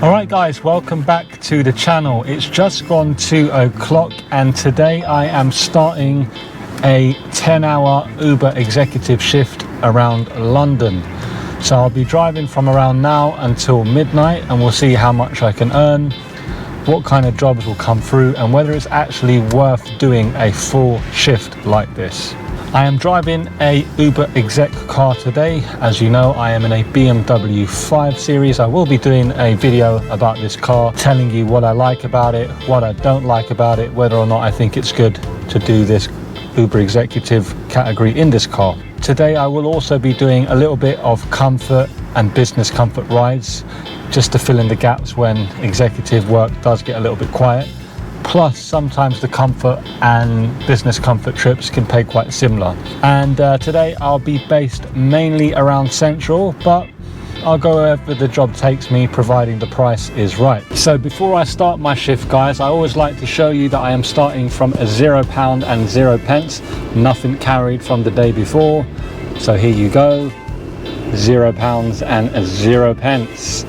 Alright guys, welcome back to the channel. It's just gone 2 o'clock and today I am starting a 10-hour Uber executive shift around London. So I'll be driving from around now until midnight and we'll see how much I can earn, what kind of jobs will come through and whether it's actually worth doing a full shift like this. I am driving a Uber Exec car today. As you know, I am in a BMW 5 Series. I will be doing a video about this car, telling you what I like about it, what I don't like about it, whether or not I think it's good to do this Uber Executive category in this car. Today I will also be doing a little bit of comfort and business comfort rides, just to fill in the gaps when executive work does get a little bit quiet. Plus, sometimes the comfort and business comfort trips can pay quite similar. And today I'll be based mainly around Central, but I'll go wherever the job takes me, providing the price is right. So before I start my shift, guys, I always like to show you that I am starting from a £0 and 0 pence, nothing carried from the day before. So here you go, £0 and 0 pence.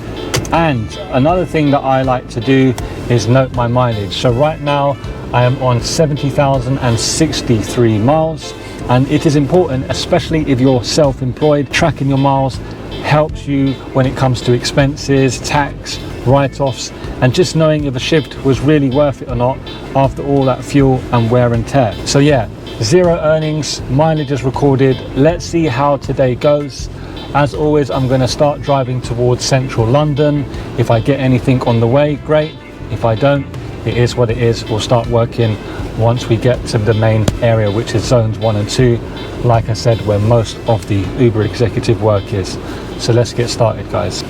And another thing that I like to do is note my mileage. So right now I am on 70,063 miles, and it is important, especially if you're self-employed, tracking your miles helps you when it comes to expenses, tax, write-offs, and just knowing if a shift was really worth it or not after all that fuel and wear and tear. So yeah, 0 earnings, mileage is recorded. Let's see how today goes. As always, I'm going to start driving towards central London. If I get anything on the way, great. If I don't, it is what it is. We'll start working once we get to the main area, which is zones 1 and 2. Like I said, where most of the Uber executive work is. So let's get started, guys.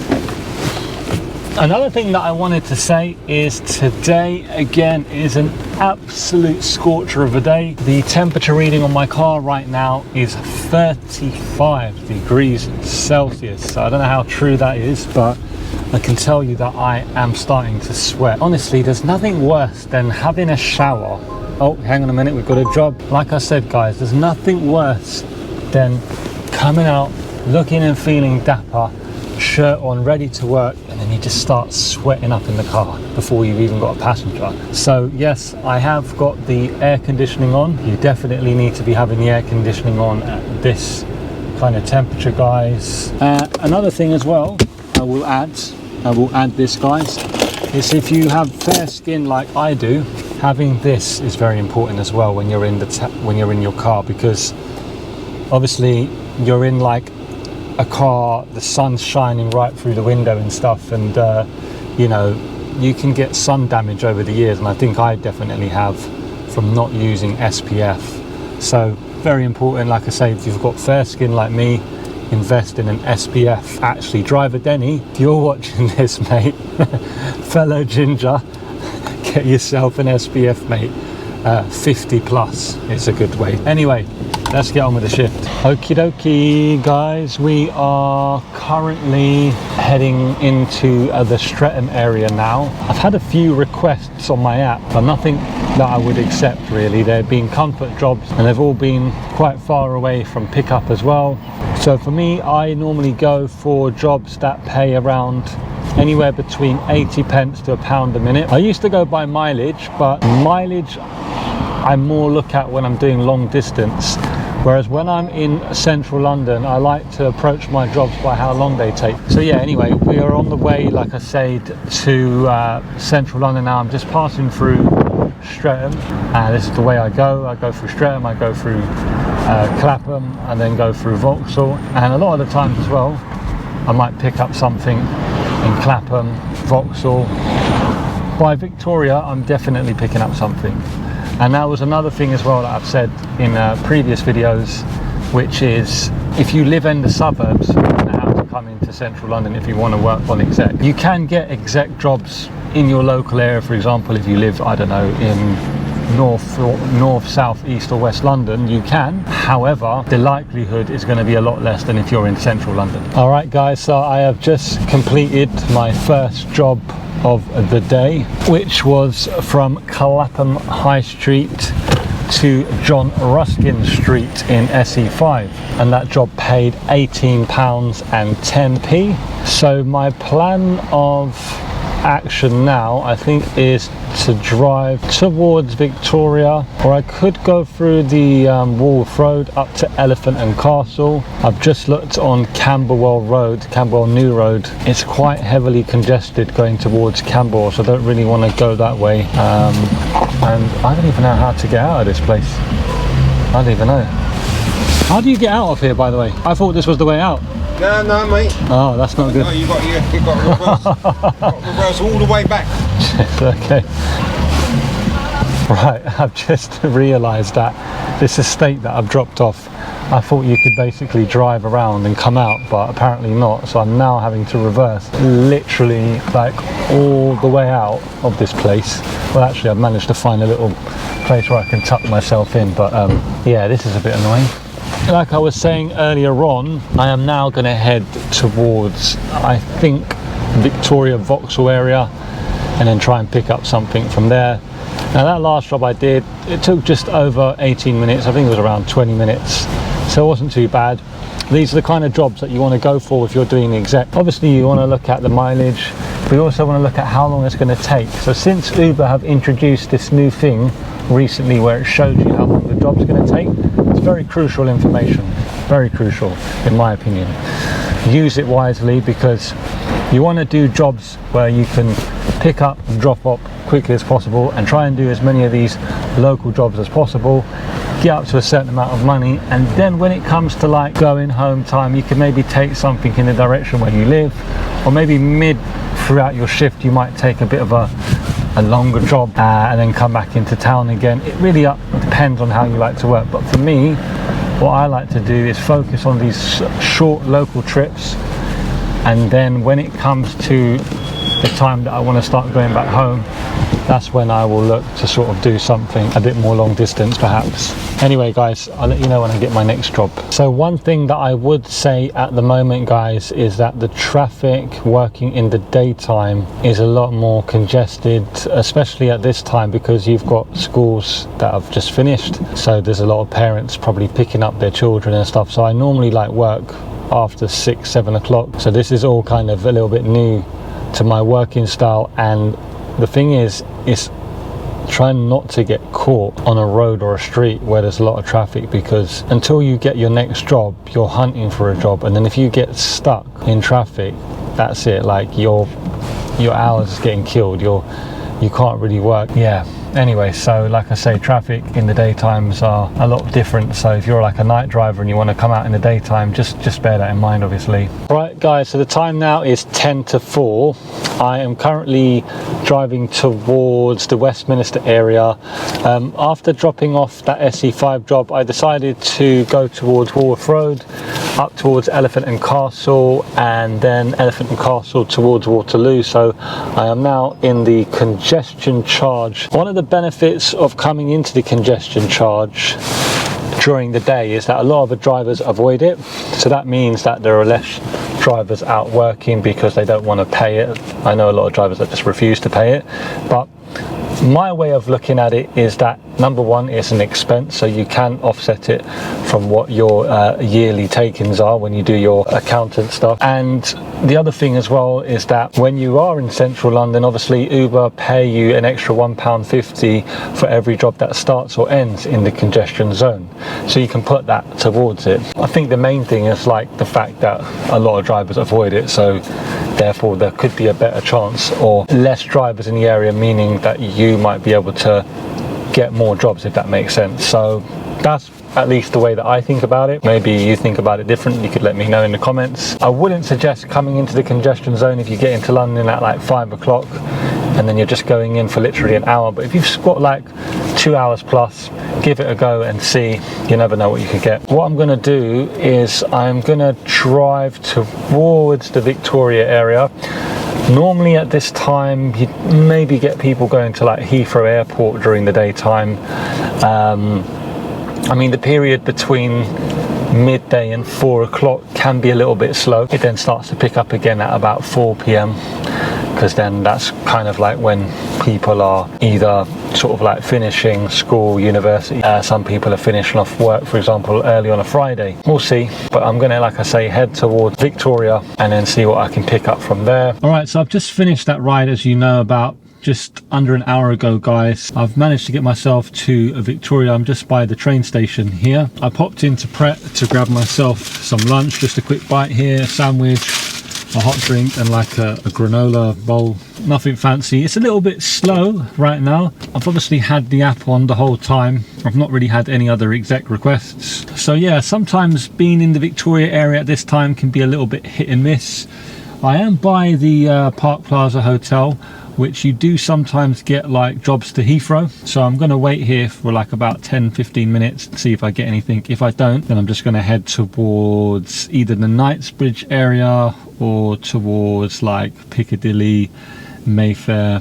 Another thing that I wanted to say is today, again, is an absolute scorcher of a day. The temperature reading on my car right now is 35 degrees Celsius. So I don't know how true that is, but I can tell you that I am starting to sweat. Honestly, there's nothing worse than having a shower. Oh, hang on a minute, we've got a job. Like I said, guys, there's nothing worse than coming out, looking and feeling dapper, shirt on, ready to work, and then you just start sweating up in the car before you've even got a passenger. So yes, I have got the air conditioning on. You definitely need to be having the air conditioning on at this kind of temperature, guys. Another thing as well, I will add this, guys, is if you have fair skin like I do, having this is very important as well when you're in your car, because obviously you're in like a car, the sun's shining right through the window and stuff, and you know, you can get sun damage over the years, and I think I definitely have from not using SPF. So very important, like I say, if you've got fair skin like me, invest in an SPF. Actually, driver Denny, if you're watching this, mate, fellow ginger, get yourself an SPF, mate. 50 plus, it's a good way. Anyway, let's get on with the shift. Okie dokie, guys, we are currently heading into the Streatham area now. I've had a few requests on my app, but nothing that I would accept really. They've been comfort jobs and they've all been quite far away from pickup as well. So for me, I normally go for jobs that pay around anywhere between 80 pence to £1 a minute. I used to go by mileage, but mileage I more look at when I'm doing long distance, whereas when I'm in central London, I like to approach my jobs by how long they take. So yeah, anyway, we are on the way, like I said, to central London now. I'm just passing through Streatham, and this is the way I go through Streatham, I go through Clapham, and then go through Vauxhall, and a lot of the times as well I might pick up something in Clapham, Vauxhall. By Victoria, I'm definitely picking up something. And that was another thing as well that I've said in previous videos, which is if you live in the suburbs, you don't know how to come into central London if you want to work on exec. You can get exec jobs in your local area. For example, if you live, I don't know, in north, south, east or west London, you can. However, the likelihood is going to be a lot less than if you're in central London. All right, guys, so I have just completed my first job of the day, which was from Clapham High Street to John Ruskin Street in SE5, and that job paid £18 and 10p. So my plan of action now, I think, is to drive towards Victoria, or I could go through the Walworth Road up to Elephant and Castle. I've just looked on Camberwell Road, Camberwell New Road. It's quite heavily congested going towards Camberwell, so I don't really want to go that way. And I don't even know how to get out of this place. I don't even know. How do you get out of here, by the way? I thought this was the way out. No, mate. Oh, that's not good. No, you got reverse. Reverse all the way back. Okay. Right, I've just realised that this estate that I've dropped off, I thought you could basically drive around and come out, but apparently not. So I'm now having to reverse literally like all the way out of this place. Well, actually, I've managed to find a little place where I can tuck myself in, but yeah, this is a bit annoying. Like I was saying earlier on, I am now going to head towards, I think, Victoria Vauxhall area, and then try and pick up something from there. Now that last job I did, it took just over 18 minutes. I think it was around 20 minutes, so it wasn't too bad. These are the kind of jobs that you want to go for if you're doing the exec. Obviously you want to look at the mileage, but you also want to look at how long it's going to take. So since Uber have introduced this new thing recently where it shows you how long the job's going to take, it's very crucial information, very crucial in my opinion. Use it wisely, because you want to do jobs where you can pick up and drop off quickly as possible, and try and do as many of these local jobs as possible, get up to a certain amount of money, and then when it comes to like going home time, you can maybe take something in the direction where you live, or maybe mid throughout your shift you might take a bit of a longer job and then come back into town again. It really depends on how you like to work, but for me, what I like to do is focus on these short local trips, and then when it comes to the time that I want to start going back home, that's when I will look to sort of do something a bit more long distance perhaps. Anyway guys, I'll let you know when I get my next job. So one thing that I would say at the moment guys is that the traffic working in the daytime is a lot more congested, especially at this time, because you've got schools that have just finished, so there's a lot of parents probably picking up their children and stuff. So I normally like work after 6-7 o'clock, so this is all kind of a little bit new to my working style. And the thing is try not to get caught on a road or a street where there's a lot of traffic, because until you get your next job, you're hunting for a job, and then if you get stuck in traffic, that's it, like your hours is getting killed, you can't really work. Yeah, anyway, so like I say, traffic in the daytimes are a lot different, so if you're like a night driver and you want to come out in the daytime, just bear that in mind obviously. Right guys, so the time now is 10 to 4. I am currently driving towards the Westminster area. After dropping off that SE5 job, I decided to go towards Walworth Road, up towards Elephant and Castle, and then Elephant and Castle towards Waterloo. So I am now in the congestion charge. One of the benefits of coming into the congestion charge during the day is that a lot of the drivers avoid it, so that means that there are less drivers out working because they don't want to pay it. I know a lot of drivers that just refuse to pay it, but my way of looking at it is that number one, it's an expense, so you can offset it from what your yearly takings are when you do your accountant stuff. And the other thing as well is that when you are in central London, obviously Uber pay you an extra £1.50 for every job that starts or ends in the congestion zone, so you can put that towards it. I think the main thing is like the fact that a lot of drivers avoid it, so therefore there could be a better chance or less drivers in the area, meaning that you might be able to get more jobs, if that makes sense. So that's at least the way that I think about it. Maybe you think about it differently, you could let me know in the comments. I wouldn't suggest coming into the congestion zone if you get into London at like 5 o'clock and then you're just going in for literally an hour, but if you've got like 2 hours plus, give it a go and see. You never know what you could get. What I'm going to do is I'm going to drive towards the Victoria area. Normally at this time you maybe get people going to like Heathrow Airport during the daytime. I mean, the period between midday and 4 o'clock can be a little bit slow. It then starts to pick up again at about 4 p.m. because then that's kind of like when people are either sort of like finishing school, university. Some people are finishing off work, for example, early on a Friday. We'll see, but I'm gonna, like I say, head towards Victoria and then see what I can pick up from there. All right, so I've just finished that ride, as you know, about just under an hour ago, guys. I've managed to get myself to Victoria. I'm just by the train station here. I popped into Pret to grab myself some lunch, just a quick bite here, a sandwich, a hot drink, and like a granola bowl. Nothing fancy. It's a little bit slow right now. I've obviously had the app on the whole time. I've not really had any other exec requests. So yeah, sometimes being in the Victoria area at this time can be a little bit hit and miss. I am by the Park Plaza Hotel, which you do sometimes get like jobs to Heathrow. So I'm gonna wait here for like about 10-15 minutes to see if I get anything. If I don't, then I'm just gonna head towards either the Knightsbridge area or towards like Piccadilly, Mayfair.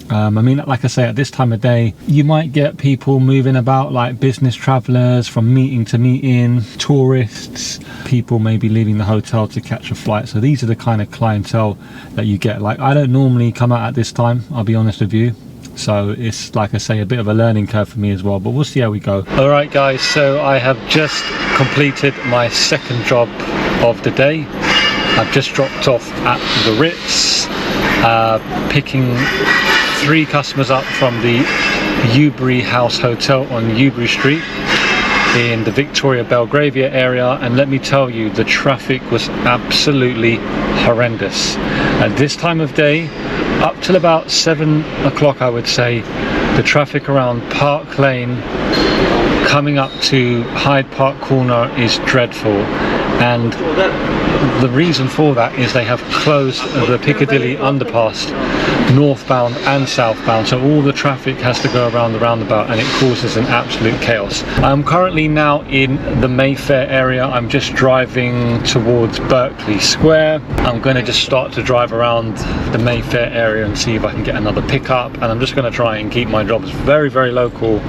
I mean, like I say, at this time of day, you might get people moving about, like business travelers from meeting to meeting, tourists, people maybe leaving the hotel to catch a flight. So these are the kind of clientele that you get. Like, I don't normally come out at this time, I'll be honest with you. So it's, like I say, a bit of a learning curve for me as well, but we'll see how we go. All right, guys, so I have just completed my second job of the day. I've just dropped off at the Ritz, picking 3 customers up from the Newbury House Hotel on Newbury Street in the Victoria Belgravia area, and let me tell you, the traffic was absolutely horrendous. At this time of day, up till about 7 o'clock, I would say, the traffic around Park Lane coming up to Hyde Park Corner is dreadful. And the reason for that is they have closed the Piccadilly underpass northbound and southbound, so all the traffic has to go around the roundabout and it causes an absolute chaos. I'm currently now in the Mayfair area. I'm just driving towards Berkeley Square. I'm going to just start to drive around the Mayfair area and see if I can get another pickup, and I'm just going to try and keep my jobs very, very local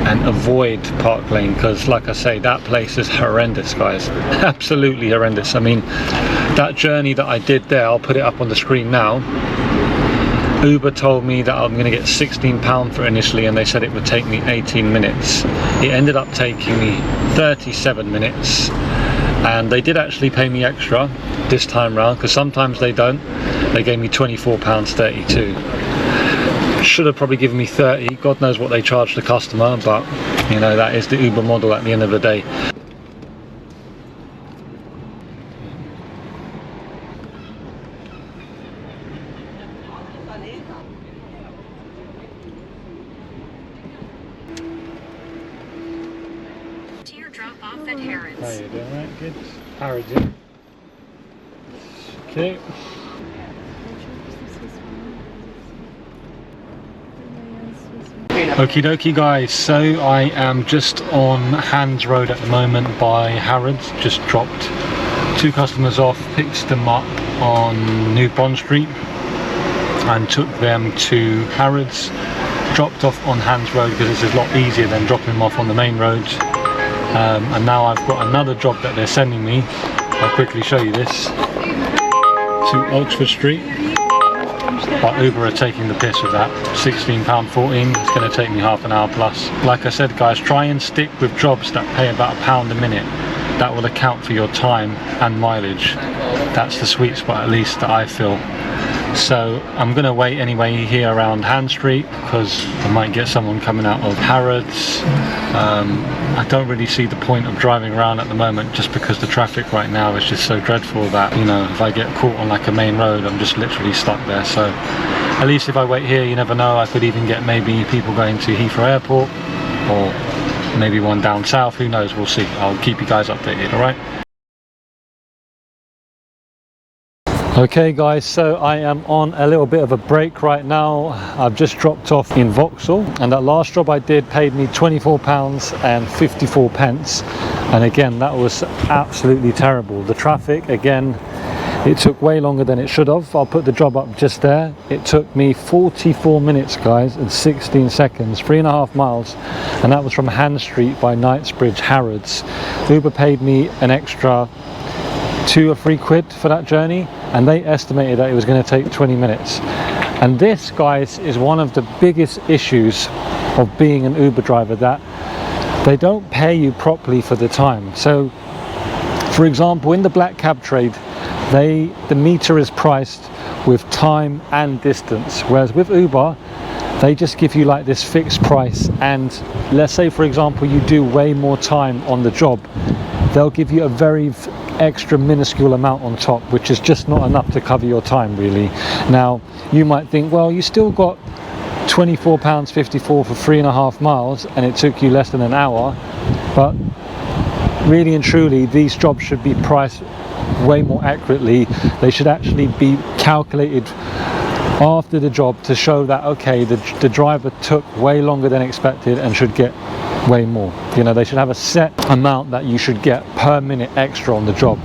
and avoid Park Lane, because like I say, that place is horrendous, guys. Absolutely horrendous. I mean, that journey that I did there, I'll put it up on the screen now. Uber told me that I'm going to get £16 for it initially, and they said it would take me 18 minutes. It ended up taking me 37 minutes, and they did actually pay me extra this time round, because sometimes they don't. They gave me £24.32. Should have probably given me 30. God knows what they charge the customer, but you know, that is the Uber model at the end of the day. To your drop off at Harrods. How you doing, right? Good. Harrods, yeah. Okay. Okie dokie, guys, so I am just on Hands Road at the moment by Harrods. Just dropped 2 customers off, picked them up on New Bond Street and took them to Harrods. Dropped off on Hands Road because this is a lot easier than dropping them off on the main road. And now I've got another job that they're sending me. I'll quickly show you this. To Oxford Street. But Uber are taking the piss with that. £16.14, it's going to take me half an hour plus. Like I said, guys, try and stick with jobs that pay about £1 a minute. That will account for your time and mileage. That's the sweet spot, at least, that I feel. So I'm going to wait anyway here around Hand Street, because I might get someone coming out of Harrods. I don't really see the point of driving around at the moment, just because the traffic right now is just so dreadful that, you know, if I get caught on like a main road, I'm just literally stuck there. So at least if I wait here, you never know, I could even get maybe people going to Heathrow Airport, or maybe one down south, who knows, we'll see. I'll keep you guys updated, alright? Okay guys, so I am on a little bit of a break right now. I've just dropped off in Vauxhall, and that last job I did paid me £24.54, and again, that was absolutely terrible. The traffic, again, it took way longer than it should have. I'll put the job up just there. It took me 44 minutes, guys, and 16 seconds, 3.5 miles, and that was from Hand Street by Knightsbridge, Harrods. Uber paid me an extra £2 or £3 for that journey, and they estimated that it was going to take 20 minutes. And this, guys, is one of the biggest issues of being an Uber driver, that they don't pay you properly for the time. So for example, in the black cab trade, the meter is priced with time and distance, whereas with Uber they just give you like this fixed price, and let's say for example you do way more time on the job, they'll give you a very extra minuscule amount on top, which is just not enough to cover your time really. Now you might think, well, you still got £24.54 for 3.5 miles and it took you less than an hour, but really and truly these jobs should be priced way more accurately. They should actually be calculated after the job to show that, okay, the driver took way longer than expected and should get way more. You know, they should have a set amount that you should get per minute extra on the job,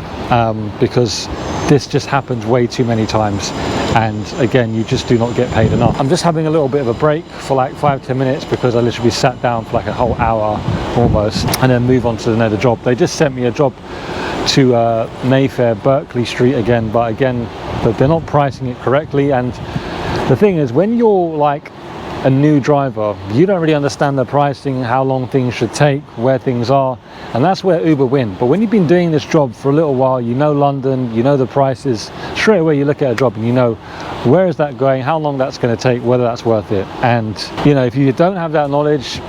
because this just happens way too many times, and again, you just do not get paid enough. I'm just having a little bit of a break for like 5-10 minutes because I literally sat down for like a whole hour almost, and then move on to another job. They just sent me a job to Mayfair, Berkeley Street again, but again they're not pricing it correctly. And the thing is, when you're like a new driver, you don't really understand the pricing, how long things should take, where things are, and that's where Uber win. But when you've been doing this job for a little while, you know London, you know the prices, straight away you look at a job and you know where is that going, how long that's going to take, whether that's worth it. And you know, if you don't have that knowledge,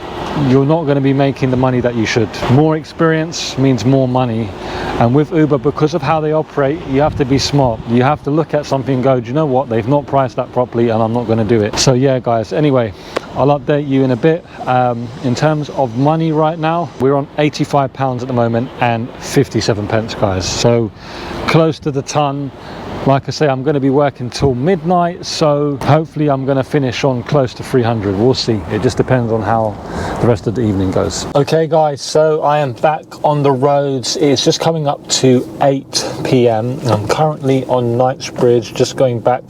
you're not going to be making the money that you should. More experience means more money, and with Uber, because of how they operate, you have to be smart. You have to look at something and go, do you know what, they've not priced that properly and I'm not going to do it. So yeah guys, anyway, I'll update you in a bit. In terms of money right now, we're on £85 at the moment and 57 pence guys, so close to the ton. Like I say, I'm going to be working till midnight, so hopefully I'm going to finish on close to 300. We'll see. It just depends on how the rest of the evening goes. Okay guys, so I am back on the roads. It's just coming up to 8 p.m. I'm currently on Knightsbridge, just going back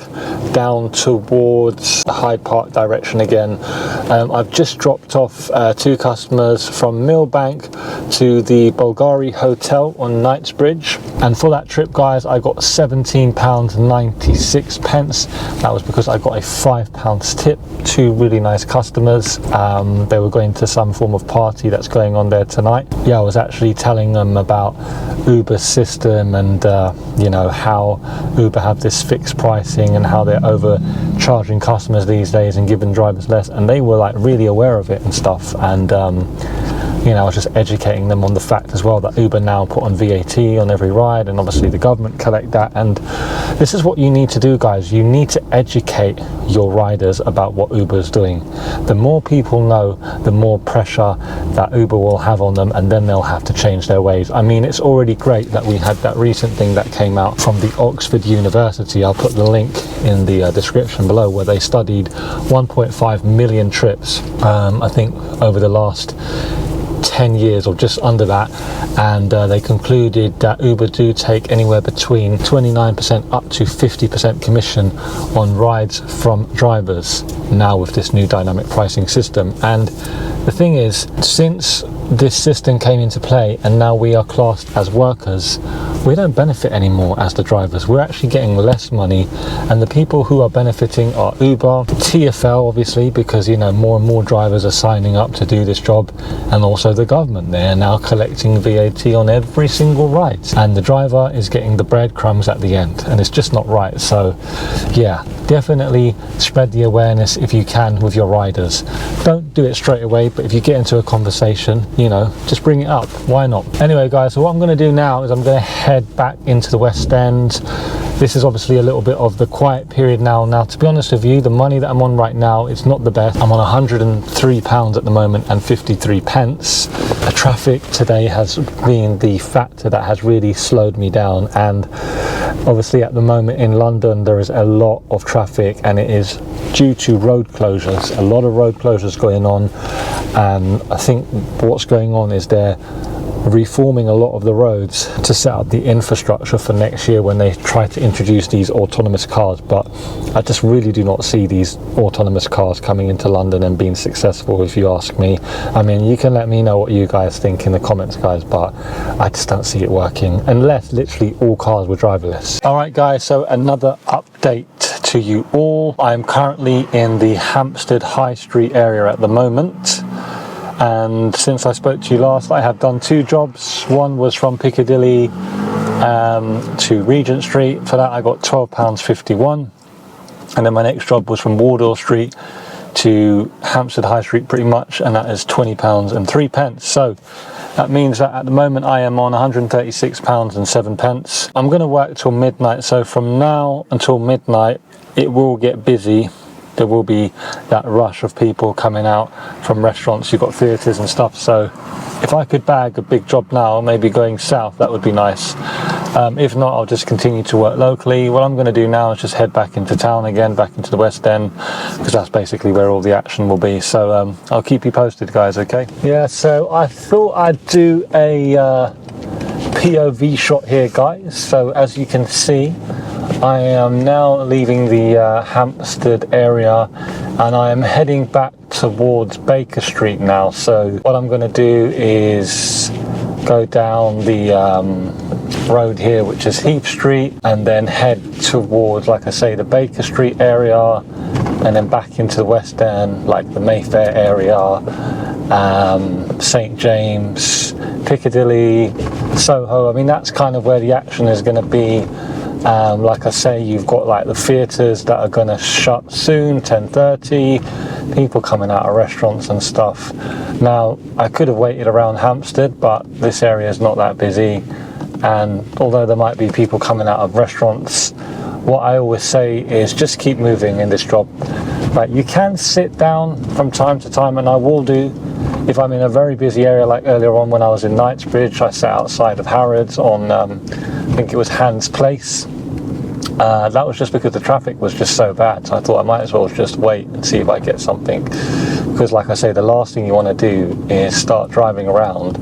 down towards Hyde Park direction again. I've just dropped off 2 customers from Millbank to the Bulgari Hotel on Knightsbridge, and for that trip guys, I got £17.96. That was because I got a £5 tip. 2 really nice customers. They were going to some form of party that's going on there tonight. Yeah, I was actually telling them about Uber's system and you know, how Uber have this fixed pricing and how they're overcharging customers these days and giving drivers less, and they were like really aware of it and stuff. And you know, I was just educating them on the fact as well that Uber now put on VAT on every ride, and obviously the government collect that. And this is what you need to do guys, you need to educate your riders about what Uber is doing. The more people know, the more pressure that Uber will have on them, and then they'll have to change their ways. I mean, it's already great that we had that recent thing that came out from the Oxford University. I'll put the link in the description below, where they studied 1.5 million trips, I think over the last 10 years or just under that, and they concluded that Uber do take anywhere between 29% up to 50% commission on rides from drivers now with this new dynamic pricing system. And the thing is, since this system came into play and now we are classed as workers, we don't benefit anymore as the drivers. We're actually getting less money, and the people who are benefiting are Uber, TfL obviously, because you know, more and more drivers are signing up to do this job, and also the government. They're now collecting VAT on every single ride, and the driver is getting the breadcrumbs at the end, and it's just not right. So yeah, definitely spread the awareness if you can with your riders. Don't do it straight away, but if you get into a conversation, you know, just bring it up. Why not? Anyway guys, so what I'm going to do now is I'm going to head back into the West End. This is obviously a little bit of the quiet period now. Now, to be honest with you, the money that I'm on right now, it's not the best. I'm on £103 at the moment and 53 pence. The traffic today has been the factor that has really slowed me down, and obviously at the moment in London there is a lot of traffic, and it is due to road closures. A lot of road closures going on, and I think what's going on is they're reforming a lot of the roads to set up the infrastructure for next year when they try to introduce these autonomous cars. But I just really do not see these autonomous cars coming into London and being successful, if you ask me. I mean, you can let me know what you guys think in the comments guys, but I just don't see it working unless literally all cars were driverless. All right guys, so another update to you all. I'm currently in the Hampstead High Street area at the moment, and since I spoke to you last, I have done 2 jobs. One was from Piccadilly to Regent Street. For that I got £12.51, and then my next job was from Wardour Street to Hampstead High Street pretty much, and that is £20.03. So that means that at the moment I am on £136.07. I'm going to work till midnight, so from now until midnight it will get busy. There will be that rush of people coming out from restaurants. You've got theatres and stuff, so if I could bag a big job now, maybe going south, that would be nice. If not, I'll just continue to work locally. What I'm going to do now is just head back into town again, back into the West End, because that's basically where all the action will be. So I'll keep you posted, guys, okay? Yeah, so I thought I'd do a POV shot here, guys. So as you can see, I am now leaving the Hampstead area, and I am heading back towards Baker Street now. So what I'm going to do is go down the road here, which is Heath Street, and then head towards, like I say, the Baker Street area, and then back into the West End, like the Mayfair area, St James, Piccadilly, Soho. I mean, that's kind of where the action is going to be. Like I say, you've got like the theatres that are going to shut soon, 10:30, people coming out of restaurants and stuff. Now, I could have waited around Hampstead, but this area is not that busy, and although there might be people coming out of restaurants, what I always say is just keep moving in this job. Like, you can sit down from time to time, and I will do if I'm in a very busy area, like earlier on when I was in Knightsbridge. I sat outside of Harrods on I think it was Hans Place. That was just because the traffic was just so bad, so I thought I might as well just wait and see if I get something, because like I say, the last thing you want to do is start driving around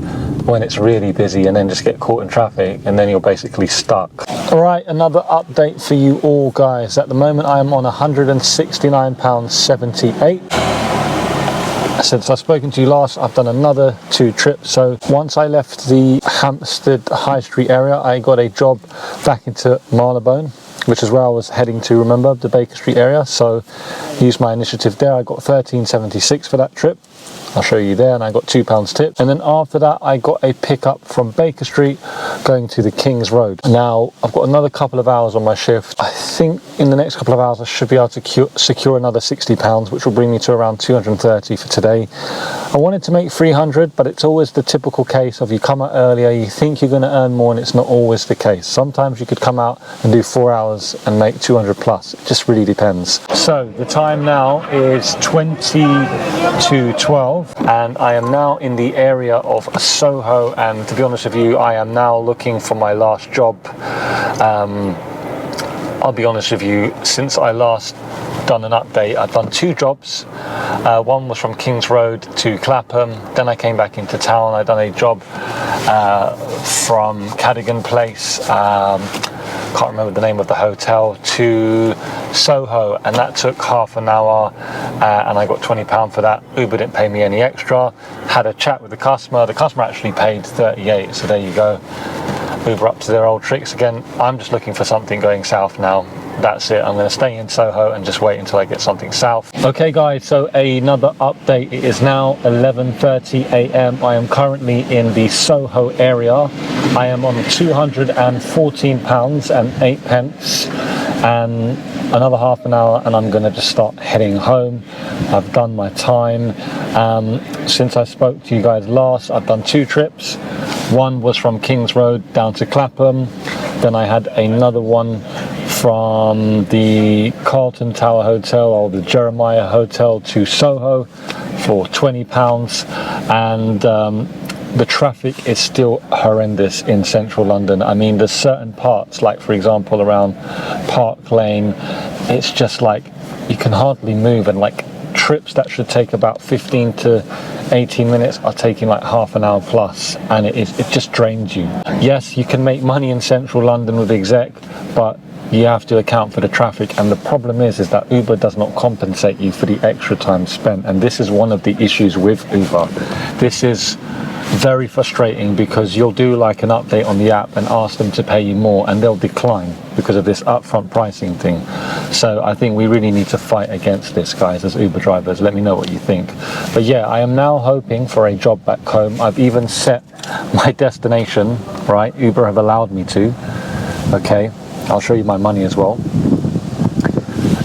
when it's really busy and then just get caught in traffic, and then you're basically stuck. Alright, another update for you all, guys. At the moment I am on £169.78. Since I've spoken to you last, I've done another 2 trips. So once I left the Hampstead High Street area, I got a job back into Marylebone, which is where I was heading to, remember, the Baker Street area. So used my initiative there. I got £13.76 for that trip. I'll show you there, and I got £2 tip. And then after that, I got a pickup from Baker Street going to the King's Road. Now, I've got another couple of hours on my shift. I think in the next couple of hours, I should be able to secure another £60, which will bring me to around 230 for today. I wanted to make 300, but it's always the typical case of you come out earlier, you think you're going to earn more, and it's not always the case. Sometimes you could come out and do 4 hours and make 200 plus. It just really depends. So the time now is 20 to 12. And I am now in the area of Soho, and to be honest with you, I am now looking for my last job. I'll be honest with you, since I last done an update, I've done 2 jobs. One was from King's Road to Clapham, then I came back into town. I've done a job from Cadogan Place, can't remember the name of the hotel, to Soho, and that took half an hour, and I got £20 for that. Uber didn't pay me any extra. Had a chat with the customer actually paid 38, so there you go. Uber up to their old tricks again. I'm just looking for something going south now. That's it. I'm going to stay in Soho and just wait until I get something south. Okay guys, so another update. It is now 11:30 a.m. I am currently in the Soho area. I am on £214.08, and another half an hour and I'm going to just start heading home. I've done my time. Since I spoke to you guys last, I've done 2 trips. One was from King's Road down to Clapham, then I had another one from the Carlton Tower Hotel or the Jeremiah Hotel to Soho for £20, and the traffic is still horrendous in central London. I mean, there's certain parts, like for example around Park Lane, it's just like you can hardly move, and like trips that should take about 15 to 18 minutes are taking like half an hour plus, and it just drains you. Yes, you can make money in central London with Exec, but you have to account for the traffic, and the problem is that Uber does not compensate you for the extra time spent, and this is one of the issues with Uber. This is very frustrating because you'll do like an update on the app and ask them to pay you more, and they'll decline because of this upfront pricing thing. So I think we really need to fight against this, guys, as Uber drivers. Let me know what you think. But yeah, I am now hoping for a job back home. I've even set my destination, right? Uber have allowed me to. Okay, I'll show you my money as well.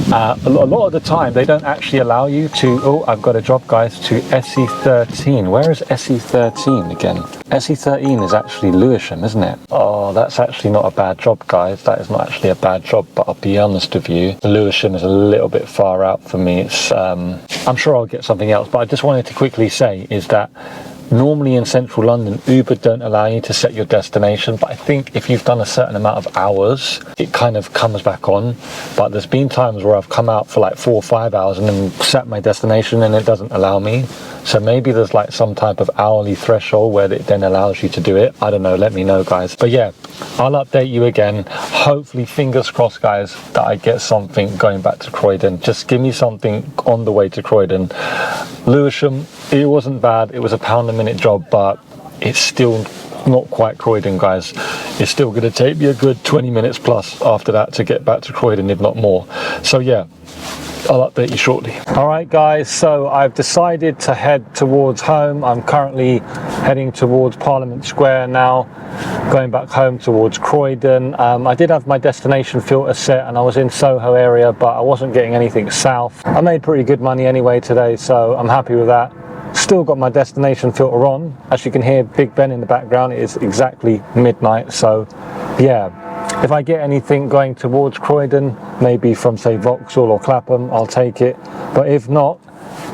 A lot of the time they don't actually allow you to, oh, I've got a job, guys, to SE13. Where is SE13 again? SE13 is actually Lewisham, isn't it? Oh, that's actually not a bad job, guys. That is not actually a bad job, but I'll be honest with you, Lewisham is a little bit far out for me. It's I'm sure I'll get something else, but I just wanted to quickly say is that normally in central London, Uber don't allow you to set your destination, but I think if you've done a certain amount of hours, it kind of comes back on. But there's been times where I've come out for like 4 or 5 hours and then set my destination and it doesn't allow me. So maybe there's like some type of hourly threshold where it then allows you to do it. I don't know, let me know, guys. But yeah, I'll update you again. Hopefully, fingers crossed, guys, that I get something going back to Croydon. Just give me something on the way to Croydon. Lewisham, it wasn't bad. It was a £1 a minute job, but it's still not quite Croydon, guys. It's still going to take me a good 20 minutes plus after that to get back to Croydon, if not more. So yeah, I'll update you shortly. All right, guys, so I've decided to head towards home. I'm currently heading towards Parliament Square now, going back home towards Croydon. I did have my destination filter set and I was in Soho area, but I wasn't getting anything south. I made pretty good money anyway today, so I'm happy with that. Still got my destination filter on. As you can hear Big Ben in the background, it is exactly midnight. So yeah, if I get anything going towards Croydon, maybe from say Vauxhall or Clapham, I'll take it. But if not,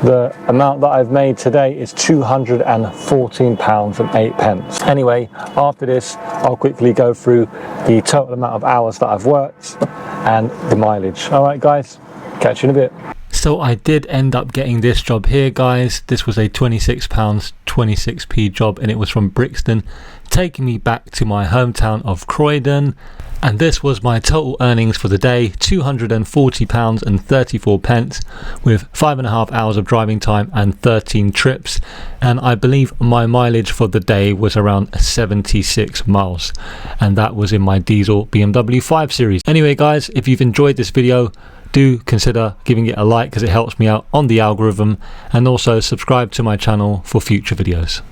the amount that I've made today is £214.08. Anyway, after this, I'll quickly go through the total amount of hours that I've worked and the mileage. All right, guys, catch you in a bit. So I did end up getting this job here, guys. This was a £26.26 job, and it was from Brixton, taking me back to my hometown of Croydon. And this was my total earnings for the day, £240.34, with 5.5 hours of driving time and 13 trips. And I believe my mileage for the day was around 76 miles. And that was in my diesel BMW 5 Series. Anyway, guys, if you've enjoyed this video, do consider giving it a like because it helps me out on the algorithm, and also subscribe to my channel for future videos.